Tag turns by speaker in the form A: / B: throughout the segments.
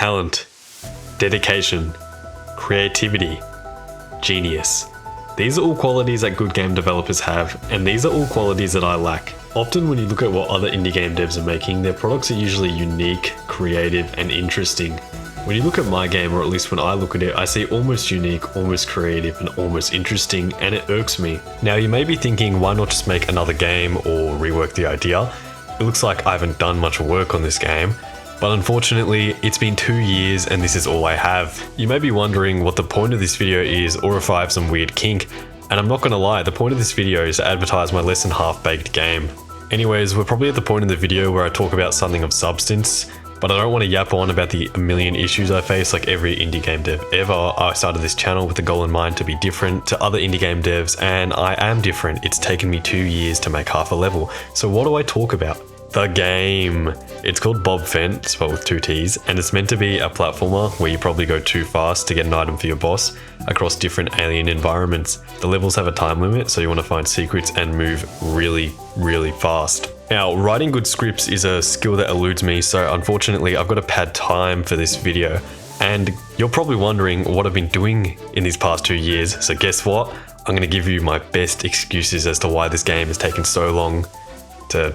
A: talent, dedication, creativity, genius. These are all qualities that good game developers have, and these are all qualities that I lack. Often when you look at what other indie game devs are making, their products are usually unique, creative, and interesting. When you look at my game, or at least when I look at it, I see almost unique, almost creative, and almost interesting, and it irks me. Now you may be thinking, why not just make another game or rework the idea? It looks like I haven't done much work on this game, but unfortunately, it's been 2 years and this is all I have. You may be wondering what the point of this video is, or if I have some weird kink, and I'm not gonna lie, the point of this video is to advertise my less than half-baked game. Anyways, we're probably at the point in the video where I talk about something of substance, but I don't want to yap on about the million issues I face like every indie game dev ever. I started this channel with the goal in mind to be different to other indie game devs, and I am different. It's taken me 2 years to make half a level. So what do I talk about? The game. It's called Bob Fentt, spelled with 2 T's, and it's meant to be a platformer where you probably go too fast to get an item for your boss across different alien environments. The levels have a time limit, so you want to find secrets and move really, really fast. Now, writing good scripts is a skill that eludes me, so unfortunately I've got to pad time for this video. And you're probably wondering what I've been doing in these past 2 years, so guess what? I'm going to give you my best excuses as to why this game has taken so long to,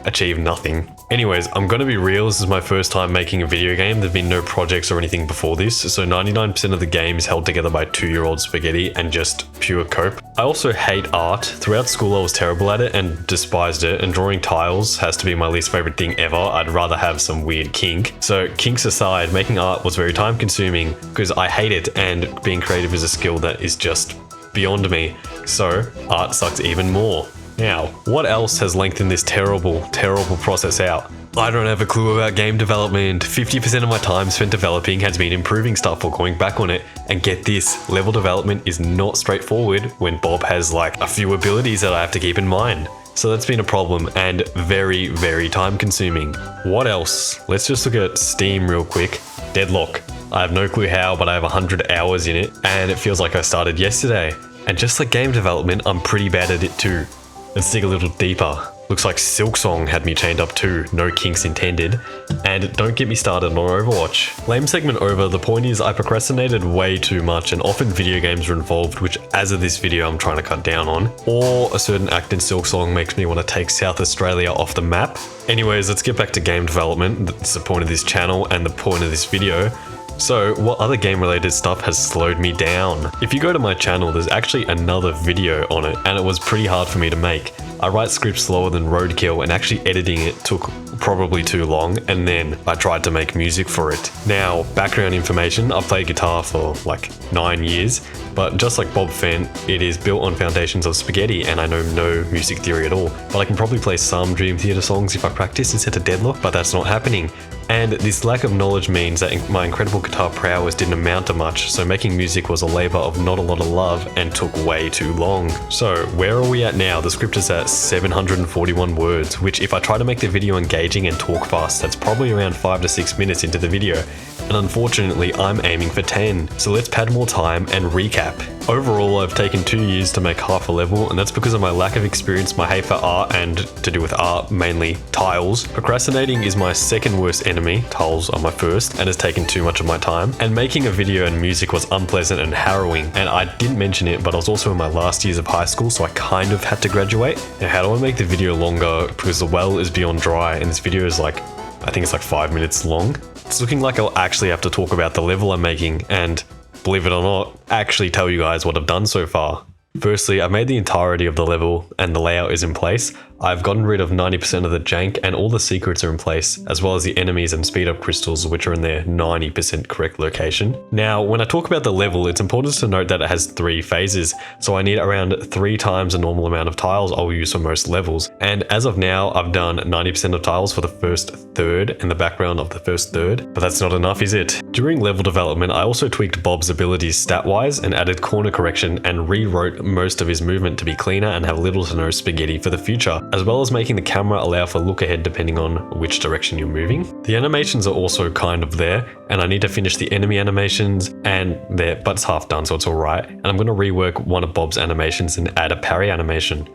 A: achieve nothing. Anyways, I'm gonna be real, this is my first time making a video game. There've been no projects or anything before this, so 99% of the game is held together by 2-year-old spaghetti and just pure cope. I also hate art. Throughout school I was terrible at it and despised it, and drawing tiles has to be my least favorite thing ever. I'd rather have some weird kink. So kinks aside, making art was very time consuming because I hate it, and being creative is a skill that is just beyond me. So art sucks even more. Now, what else has lengthened this terrible, terrible process out? I don't have a clue about game development. 50% of my time spent developing has been improving stuff or going back on it. And get this, level development is not straightforward when Bob has like a few abilities that I have to keep in mind. So that's been a problem and very, very time consuming. What else? Let's just look at Steam real quick. Deadlock. I have no clue how, but I have 100 hours in it and it feels like I started yesterday. And just like game development, I'm pretty bad at it too. Let's dig a little deeper. Looks like Silksong had me chained up too, no kinks intended. And don't get me started on Overwatch. Lame segment over, the point is I procrastinated way too much and often video games are involved, which as of this video I'm trying to cut down on. Or a certain act in Silksong makes me want to take South Australia off the map. Anyways, let's get back to game development. That's the point of this channel and the point of this video. So, what other game related stuff has slowed me down? If you go to my channel, there's actually another video on it, and it was pretty hard for me to make. I write scripts slower than roadkill, and actually editing it took probably too long, and then I tried to make music for it. Now, background information, I've played guitar for like 9 years, but just like Bob Fentt, it is built on foundations of spaghetti, and I know no music theory at all. But I can probably play some Dream Theater songs if I practice instead of Deadlock, but that's not happening. And this lack of knowledge means that my incredible guitar prowess didn't amount to much, so making music was a labor of not a lot of love and took way too long. So where are we at now? The script is at 741 words, which if I try to make the video engaging and talk fast, that's probably around 5 to 6 minutes into the video. And unfortunately, I'm aiming for 10. So let's pad more time and recap. Overall, I've taken 2 years to make half a level, and that's because of my lack of experience, my hate for art, and to do with art, mainly tiles. Procrastinating is my second worst enemy, tiles are my first, and has taken too much of my time. And making a video and music was unpleasant and harrowing, and I didn't mention it, but I was also in my last years of high school, so I kind of had to graduate. Now, how do I make the video longer? Because the well is beyond dry, and this video is like, I think it's like 5 minutes long. It's looking like I'll actually have to talk about the level I'm making and, believe it or not, actually tell you guys what I've done so far. Firstly, I've made the entirety of the level and the layout is in place. I've gotten rid of 90% of the jank and all the secrets are in place, as well as the enemies and speed up crystals which are in their 90% correct location. Now, when I talk about the level, it's important to note that it has 3 phases, so I need around 3 times the normal amount of tiles I'll use for most levels. And as of now, I've done 90% of tiles for the first third and the background of the first third, but that's not enough, is it? During level development, I also tweaked Bob's abilities stat-wise and added corner correction and rewrote most of his movement to be cleaner and have little to no spaghetti for the future, as well as making the camera allow for look ahead depending on which direction you're moving. The animations are also kind of there, and I need to finish the enemy animations and but it's half done, so it's alright. And I'm going to rework one of Bob's animations and add a parry animation.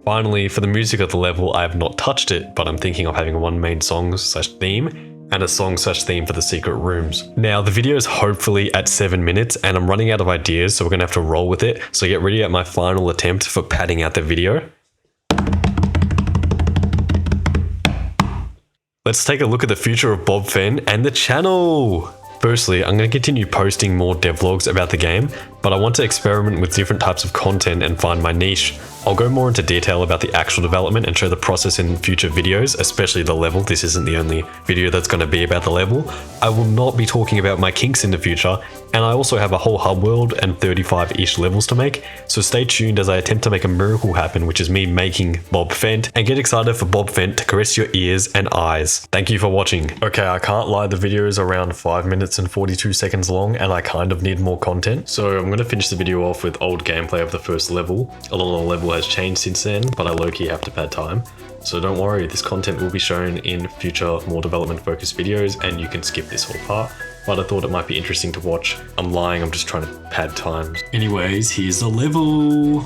A: Finally, for the music of the level, I have not touched it, but I'm thinking of having one main song/theme, and a song/theme for the secret rooms. Now, the video is hopefully at 7 minutes and I'm running out of ideas, so we're gonna have to roll with it. So get ready at my final attempt for padding out the video. Let's take a look at the future of Bob Fentt and the channel. Firstly, I'm going to continue posting more devlogs about the game, but I want to experiment with different types of content and find my niche. I'll go more into detail about the actual development and show the process in future videos, especially the level. This isn't the only video that's going to be about the level. I will not be talking about my kinks in the future, and I also have a whole hub world and 35-ish levels to make, so stay tuned as I attempt to make a miracle happen, which is me making Bob Fentt, and get excited for Bob Fentt to caress your ears and eyes. Thank you for watching. Okay, I can't lie, the video is around 5 minutes and 42 seconds long, and I kind of need more content, so I'm going to finish the video off with old gameplay of the first level. A lot of the level has changed since then, but I low-key have to pad time. So don't worry, this content will be shown in future more development focused videos and you can skip this whole part. But I thought it might be interesting to watch. I'm lying, I'm just trying to pad times. Anyways, here's the level.